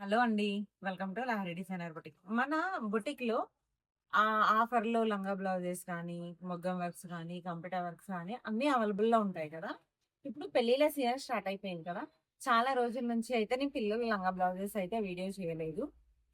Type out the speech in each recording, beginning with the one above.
Hello అండి. Welcome to Lahari designer boutique. మన బుటిక్‌లో ఆఫర్‌లో లంగా బ్లౌజెస్ కానీ, మగ్గం వర్క్స్ కానీ, కంప్యూటర్ వర్క్స్ కానీ అన్నీ అవైలబుల్‌లో ఉంటాయి కదా! ఇప్పుడు పెళ్ళిళ్ళ సీజన్ స్టార్ట్ అయిపోయింది కదా! చాలా రోజుల నుంచి అయితే నేను పిల్లల లంగా బ్లౌజెస్ అయితే వీడియో చేయలేదు.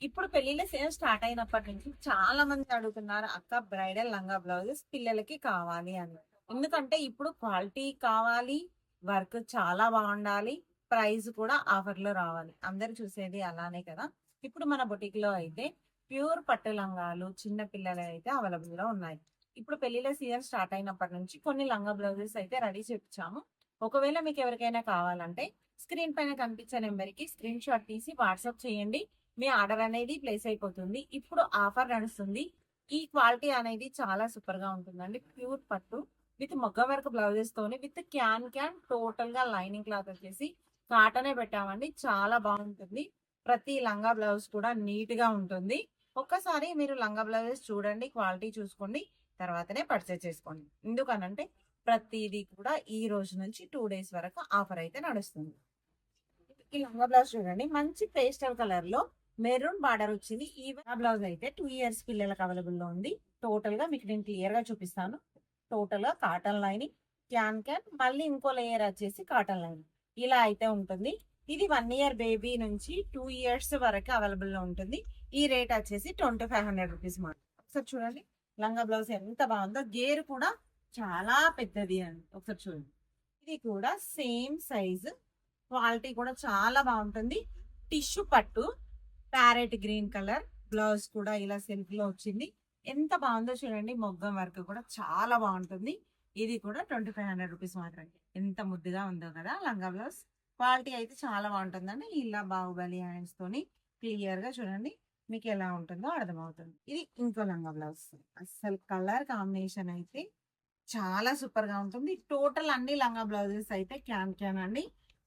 ఇప్పుడు పెళ్ళిళ్ళ సీజన్ స్టార్ట్ అయినప్పటి నుంచి చాలా మంది అడుగుతున్నారు, "అక్క బ్రైడల్ లంగా బ్లౌజెస్ పిల్లలకి కావాలి" అని. ఎందుకంటే ఇప్పుడు క్వాలిటీ కావాలి, వర్క్ చాలా బావుండాలి. ప్రైస్ కూడా ఆఫర్‌లో రావాలి. అందరూ చూసేది అలానే కదా! ఇప్పుడు మన బొటిక్‌లో అయితే ప్యూర్ పట్టు లంగాలు చిన్న పిల్లలవైతే అవైలబుల్‌గా ఉన్నాయి. ఇప్పుడు పెళ్ళిళ్ళ సీజన్ స్టార్ట్ అయినప్పటి నుంచి కొన్ని లంగా బ్లౌజెస్ అయితే రెడీ చేపిచ్చాము. ఒకవేళ మీకు ఎవరికైనా కావాలంటే స్క్రీన్ పైన కనిపించే నెంబర్‌కి స్క్రీన్ షాట్ తీసి వాట్సాప్ చేయండి. మీ ఆర్డర్ అనేది ప్లేస్ అయిపోతుంది. ఇప్పుడు ఆఫర్ నడుస్తుంది. ఈ క్వాలిటీ అనేది చాలా సూపర్‌గా ఉంటుందండి. ప్యూర్ పట్టు విత్ మగ్గం వర్క్ బ్లౌజెస్‌తోని విత్ క్యాన్ టోటల్‌గా లైనింగ్ క్లాత్ వచ్చేసి కాటనే పెట్టామండి. చాలా బాగుంటుంది. ప్రతి లంగా బ్లౌజ్ కూడా నీట్ గా ఉంటుంది. ఒక్కసారి మీరు లంగా బ్లౌజెస్ చూడండి, క్వాలిటీ చూసుకోండి, తర్వాతనే పర్చేస్ చేసుకోండి. ఎందుకనంటే ప్రతిదీ కూడా ఈ రోజు నుంచి 2 డేస్ వరకు ఆఫర్ అయితే నడుస్తుంది. ఈ లంగా బ్లౌజ్ చూడండి, మంచి పేస్టల్ కలర్ లో మెరూన్ బార్డర్ వచ్చింది. ఈ బ్లౌజ్ అయితే 2 ఇయర్స్ పిల్లలకు అవైలబుల్ లో ఉంది. టోటల్ గా మీకు నేను క్లియర్ గా చూపిస్తాను. టోటల్ గా కాటన్ లైనింగ్, క్యాన్ మళ్ళీ ఇంకో లేయర్ వచ్చేసి కాటన్ లైనింగ్, ఇలా అయితే ఉంటుంది. ఇది 1 ఇయర్ బేబీ నుంచి 2 ఇయర్స్ వరకు అవైలబుల్ లో ఉంటుంది. ఈ రేట్ వచ్చేసి 2500 రూపీస్ మాట. ఒకసారి చూడండి లంగా బ్లౌజ్ ఎంత బాగుందో. గేర్ కూడా చాలా పెద్దది అండి. ఒకసారి చూడండి. ఇది కూడా సేమ్ సైజ్, క్వాలిటీ కూడా చాలా బాగుంటుంది. టిష్యూ పట్టు, ప్యారెట్ గ్రీన్ కలర్ బ్లౌజ్ కూడా ఇలా సెల్ఫ్ లో వచ్చింది. ఎంత బాగుందో చూడండి. మొగ్గం వర్క్ కూడా చాలా బాగుంటుంది. ఇది కూడా 2500 రూపీస్ మాత్రమే. ఎంత ముద్దుగా ఉందో కదా లంగా బ్లౌజ్. క్వాలిటీ అయితే చాలా బాగుంటుందండి. ఇలా బాహుబలి హ్యాండ్స్ తోని క్లియర్ గా చూడండి, మీకు ఎలా ఉంటుందో అర్థమవుతుంది. ఇది ఇంకో లంగా బ్లౌజ్. అసలు కలర్ కాంబినేషన్ అయితే చాలా సూపర్ గా ఉంటుంది. టోటల్ అన్ని లంగా బ్లౌజెస్ అయితే క్యాన్ అండి.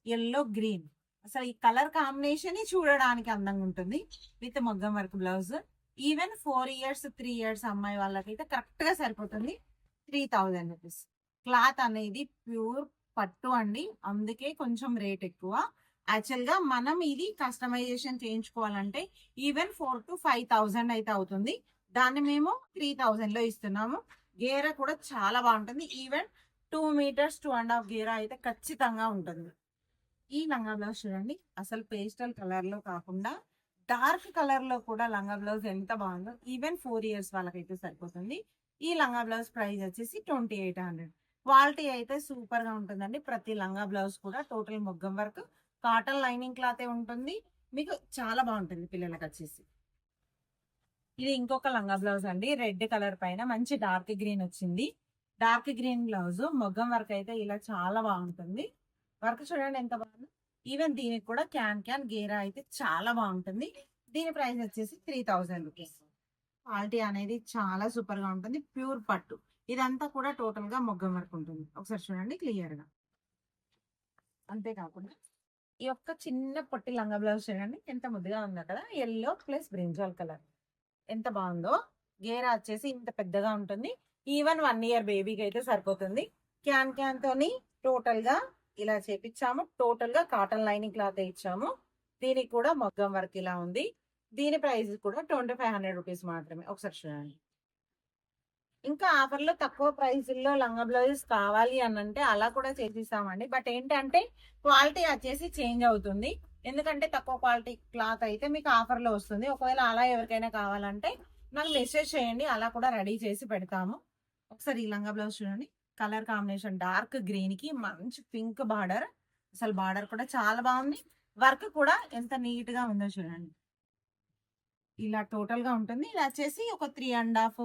ఎల్లో గ్రీన్, అసలు ఈ కలర్ కాంబినేషన్ చూడడానికి అందంగా ఉంటుంది. విత్ మగ్గం work blouse. Even 4 years 3 years అమ్మాయి వాళ్ళకైతే కరెక్ట్ గా సరిపోతుంది. 3000 రూపీస్. క్లాత్ అనేది ప్యూర్ పట్టు అండి, అందుకే కొంచెం రేట్ ఎక్కువ. యాక్చువల్ గా మనం ఇది కస్టమైజేషన్ చేయించుకోవాలంటే ఈవెన్ 4,000 to 5,000 అయితే అవుతుంది. దాన్ని మేము 3000 లో ఇస్తున్నాము. గేర కూడా చాలా బాగుంటుంది. ఈవెన్ 2 meters 2.5 గేర అయితే ఖచ్చితంగా ఉంటుంది. ఈ లంగా బ్లౌజ్ చూడండి, అసలు పేస్టల్ కలర్ లో కాకుండా డార్క్ కలర్ లో కూడా లంగా బ్లౌజ్ ఎంత బాగుందో. ఈవెన్ 4 ఇయర్స్ వాళ్ళకైతే సరిపోతుంది. ఈ లంగా బ్లౌజ్ ప్రైస్ వచ్చేసి 2800. క్వాలిటీ అయితే సూపర్ గా ఉంటుందండి. ప్రతి లంగా బ్లౌజ్ కూడా టోటల్ మొగ్గం వర్క్, కాటన్ లైనింగ్ క్లాతే ఉంటుంది. మీకు చాలా బాగుంటుంది పిల్లలకి వచ్చేసి. ఇది ఇంకొక లంగా బ్లౌజ్ అండి. రెడ్ కలర్ పైన మంచి డార్క్ గ్రీన్ వచ్చింది. డార్క్ గ్రీన్ బ్లౌజ్ మొగ్గం వర్క్ అయితే ఇలా చాలా బాగుంటుంది. వర్క్ చూడండి ఎంత బాగుంది. ఈవెన్ దీనికి కూడా క్యాన్ గేరా అయితే చాలా బాగుంటుంది. దీని ప్రైస్ వచ్చేసి 3000 రూపీస్. క్వాలిటీ అనేది చాలా సూపర్ గా ఉంటుంది. ప్యూర్ పట్టు. ఇదంతా కూడా టోటల్ గా మొగ్గం వర్క్ ఉంటుంది. ఒకసారి చూడండి క్లియర్ గా. అంతేకాకుండా ఈ యొక్క చిన్న పొట్టి లంగా బ్లౌజ్ చూడండి ఎంత ముద్దుగా ఉందో కదా. ఎల్లో ప్లస్ బ్రింజాల్ కలర్ ఎంత బాగుందో. గేరా వచ్చేసి ఇంత పెద్దగా ఉంటుంది. ఈవెన్ 1 ఇయర్ బేబీకి అయితే సరిపోతుంది. క్యాన్ తోని టోటల్ గా ఇలా చేపించాము. టోటల్ గా కాటన్ లైనింగ్ క్లాత్ ఇచ్చాము. దీనికి కూడా మొగ్గం వర్క్ ఇలా ఉంది. దీని ప్రైస్ కూడా 2500 రూపీస్ మాత్రమే. ఒకసారి చూడండి. ఇంకా ఆఫర్లో తక్కువ ప్రైసుల్లో లంగా బ్లౌజెస్ కావాలి అని అంటే అలా కూడా చేసిస్తామండి. బట్ ఏంటంటే క్వాలిటీ వచ్చేసి చేంజ్ అవుతుంది. ఎందుకంటే తక్కువ క్వాలిటీ క్లాత్ అయితే మీకు ఆఫర్లో వస్తుంది. ఒకవేళ అలా ఎవరికైనా కావాలంటే నాకు మెసేజ్ చేయండి, అలా కూడా రెడీ చేసి పెడతాము. ఒకసారి ఈ లంగా బ్లౌజ్ చూడండి. కలర్ కాంబినేషన్ డార్క్ గ్రీన్ కి మంచి పింక్ బార్డర్. అసలు బార్డర్ కూడా చాలా బాగుంది. వర్క్ కూడా ఎంత నీట్ గా ఉందో చూడండి. ఇలా టోటల్ గా ఉంటుంది. ఇలా వచ్చేసి ఒక 3.5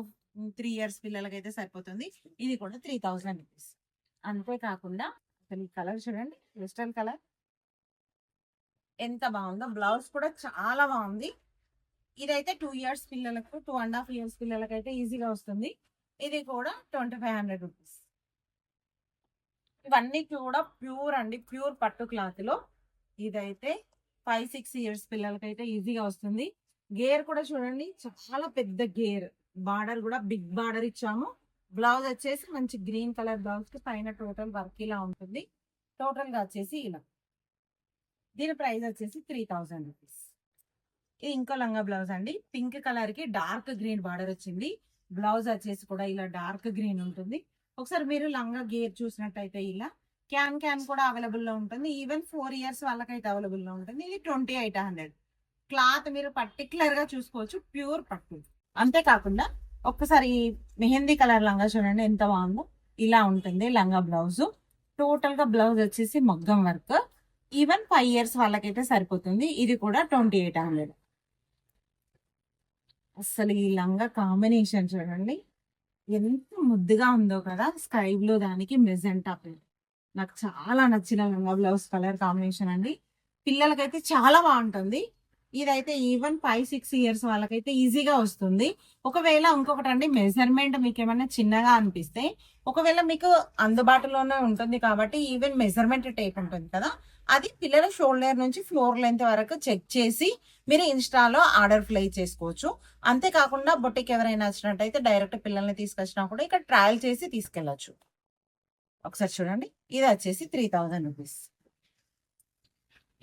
3 ఇయర్స్ పిల్లలకైతే సరిపోతుంది. ఇది కూడా 3000 రూపీస్. అంతేకాకుండా అసలు ఈ కలర్ చూడండి, క్రిస్టల్ కలర్ ఎంత బాగుందో. బ్లౌజ్ కూడా చాలా బాగుంది. ఇదైతే 2 ఇయర్స్ పిల్లలకు 2.5 ఇయర్స్ పిల్లలకైతే ఈజీగా వస్తుంది. ఇది కూడా 2500 రూపీస్. ఇవన్నీ కూడా ప్యూర్ అండి, ప్యూర్ పట్టు క్లాత్ లో. ఇదైతే 5-6 ఇయర్స్ పిల్లలకైతే ఈజీగా వస్తుంది. గేర్ కూడా చూడండి చాలా పెద్ద గేర్. బార్డర్ కూడా బిగ్ బార్డర్ ఇచ్చాము. బ్లౌజ్ వచ్చేసి మంచి గ్రీన్ కలర్ బ్లౌజ్ కి పైన టోటల్ వర్క్ ఇలా ఉంటుంది. టోటల్ గా వచ్చేసి ఇలా. దీని ప్రైస్ వచ్చేసి 3000 రూపీస్. ఇది ఇంకో లంగా బ్లౌజ్ అండి. పింక్ కలర్ కి డార్క్ గ్రీన్ బార్డర్ వచ్చింది. బ్లౌజ్ వచ్చేసి కూడా ఇలా డార్క్ గ్రీన్ ఉంటుంది. ఒకసారి మీరు లంగా గేర్ చూసినట్టయితే ఇలా క్యాన్ క్యాన్ కూడా అవైలబుల్ లో ఉంటుంది. ఈవెన్ 4 ఇయర్స్ వాళ్ళకైతే అవైలబుల్ లో ఉంటుంది. ఇది 2800. క్లాత్ మీరు పర్టికులర్ గా చూసుకోవచ్చు, ప్యూర్ పట్టు. అంతేకాకుండా ఒక్కసారి మెహందీ కలర్ లంగా చూడండి ఎంత బాగుందో. ఇలా ఉంటుంది లంగా బ్లౌజ్. టోటల్ గా బ్లౌజ్ వచ్చేసి మగ్గం వర్క్. ఈవెన్ 5 ఇయర్స్ వాళ్ళకైతే సరిపోతుంది. ఇది కూడా 2800. అసలు ఈ లంగా కాంబినేషన్ చూడండి ఎంత ముద్దుగా ఉందో కదా. స్కై బ్లూ దానికి మెజెంటా పింక్. నాకు చాలా నచ్చిన లంగా బ్లౌజ్ కలర్ కాంబినేషన్ అండి. పిల్లలకైతే చాలా బాగుంటుంది. ఇదైతే ఈవెన్ 5-6 ఇయర్స్ వాళ్ళకైతే ఈజీగా వస్తుంది. ఒకవేళ ఇంకొకటి అండి, మెజర్మెంట్ మీకు ఏమైనా చిన్నగా అనిపిస్తే ఒకవేళ మీకు అందుబాటులోనే ఉంటుంది కాబట్టి ఈవెన్ మెజర్మెంట్ టేప్ ఉంటుంది కదా, అది పిల్లల షోల్డర్ నుంచి ఫ్లోర్ లెంత్ వరకు చెక్ చేసి మీరు ఇన్స్టాలో ఆర్డర్ ప్లేస్ చేసుకోవచ్చు. అంతేకాకుండా బొట్టికి ఎవరైనా వచ్చినట్టయితే డైరెక్ట్ పిల్లల్ని తీసుకొచ్చినా కూడా ఇక్కడ ట్రయల్ చేసి తీసుకెళ్ళచ్చు. ఒకసారి చూడండి, ఇది వచ్చేసి 3000 రూపీస్.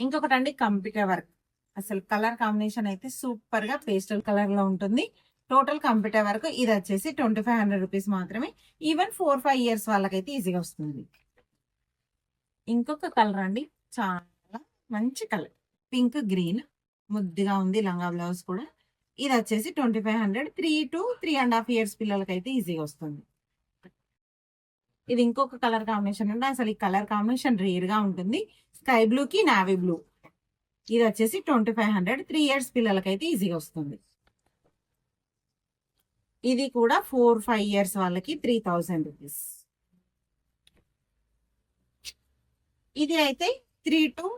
ఇంకొకటి అండి, కంప్యూటర్ వర్క్. అసలు కలర్ కాంబినేషన్ అయితే సూపర్ గా పేస్టల్ కలర్ లో ఉంటుంది. Total computer work. ఇది వచ్చేసి 2500 రూపీస్ మాత్రమే. ఈవెన్ 4-5 ఇయర్స్ వాళ్ళకైతే ఈజీగా వస్తుంది. ఇంకొక కలర్ అండి, చాలా మంచి కలర్, పింక్ గ్రీన్ ముద్దుగా ఉంది లంగా బ్లౌజ్ కూడా. ఇది వచ్చేసి 2500. 3 to 3.5 ఇయర్స్ పిల్లలకైతే ఈజీగా వస్తుంది. ఇది ఇంకొక కలర్ కాంబినేషన్ అండి. అసలు ఈ కలర్ కాంబినేషన్ రేర్ గా ఉంటుంది. స్కై బ్లూ కి నావీ బ్లూ. ఇది వచ్చేసి 2500. 3 ఇయర్స్ పిల్లలకైతే ఈజీగా వస్తుంది. ఇది కూడా 4-5 ఇయర్స్ వాళ్ళకి 3000 రూపీస్. ఇది అయితే 3 to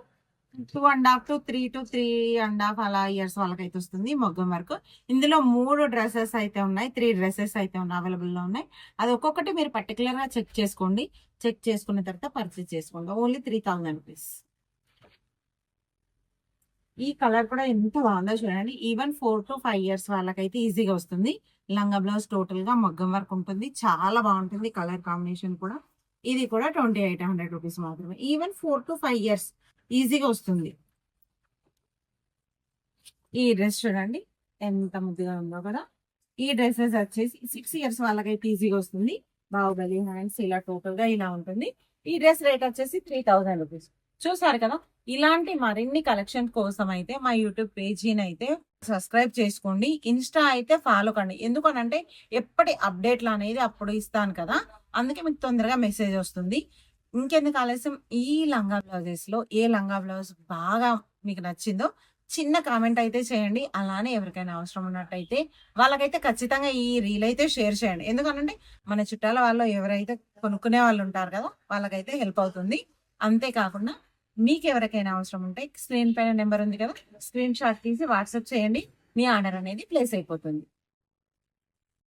2.5 to 3 to 3.5 అలా ఇయర్స్ వాళ్ళకైతే వస్తుంది మొగ్గం వరకు. ఇందులో 3 డ్రెస్సెస్ అయితే ఉన్నాయి, 3 డ్రెస్సెస్ అయితే అవైలబుల్ లో ఉన్నాయి. అది ఒక్కొక్కటి మీరు పర్టికులర్ గా చెక్ చేసుకోండి. చెక్ చేసుకున్న తర్వాత పర్చేస్ చేసుకోండి. Only 3000 rupees. ఈ కలర్ కూడా ఎంత బాగుందో చూడండి. ఈవెన్ 4 to 5 ఇయర్స్ వాళ్ళకైతే ఈజీగా వస్తుంది. లంగా బ్లౌజ్ టోటల్ గా మగ్గం వర్క్ ఉంటుంది. చాలా బాగుంటుంది కలర్ కాంబినేషన్ కూడా. ఇది కూడా 2800 రూపీస్ మాత్రమే. ఈవెన్ 4 to 5 ఇయర్స్ ఈజీగా వస్తుంది. ఈ డ్రెస్ చూడండి ఎంత ముద్దుగా ఉందో కదా. ఈ డ్రెస్సెస్ వచ్చేసి 6 ఇయర్స్ వాళ్ళకైతే ఈజీగా వస్తుంది. బాహుబలి హ్యాండ్స్ ఇలా టోటల్ గా ఇలా ఉంటుంది. ఈ డ్రెస్ రేట్ వచ్చేసి 3000 రూపీస్. చూసారు కదా. ఇలాంటి మరిన్ని కలెక్షన్ కోసం అయితే మా యూట్యూబ్ పేజీని అయితే సబ్స్క్రైబ్ చేసుకోండి. ఇన్స్టా అయితే ఫాలో కండి. ఎందుకనంటే ఎప్పటి అప్డేట్లు అనేది అప్పుడు ఇస్తాను కదా, అందుకే మీకు తొందరగా మెసేజ్ వస్తుంది. ఇంకెందుకు ఆలస్యం, ఈ లంగా బ్లౌజెస్ లో ఏ లంగా బ్లౌజ్ బాగా మీకు నచ్చిందో చిన్న కామెంట్ అయితే చేయండి. అలానే ఎవరికైనా అవసరం ఉన్నట్టయితే వాళ్ళకైతే ఖచ్చితంగా ఈ రీల్ అయితే షేర్ చేయండి. ఎందుకనంటే మన చుట్టాల వాళ్ళు ఎవరైతే కొనుక్కునే వాళ్ళు ఉంటారు కదా, వాళ్ళకైతే హెల్ప్ అవుతుంది. అంతేకాకుండా మీకు ఎవరికైనా అవసరం ఉంటే స్క్రీన్ పైన నెంబర్ ఉంది కదా, స్క్రీన్ షాట్ తీసి వాట్సాప్ చేయండి. మీ ఆర్డర్ అనేది ప్లేస్ అయిపోతుంది.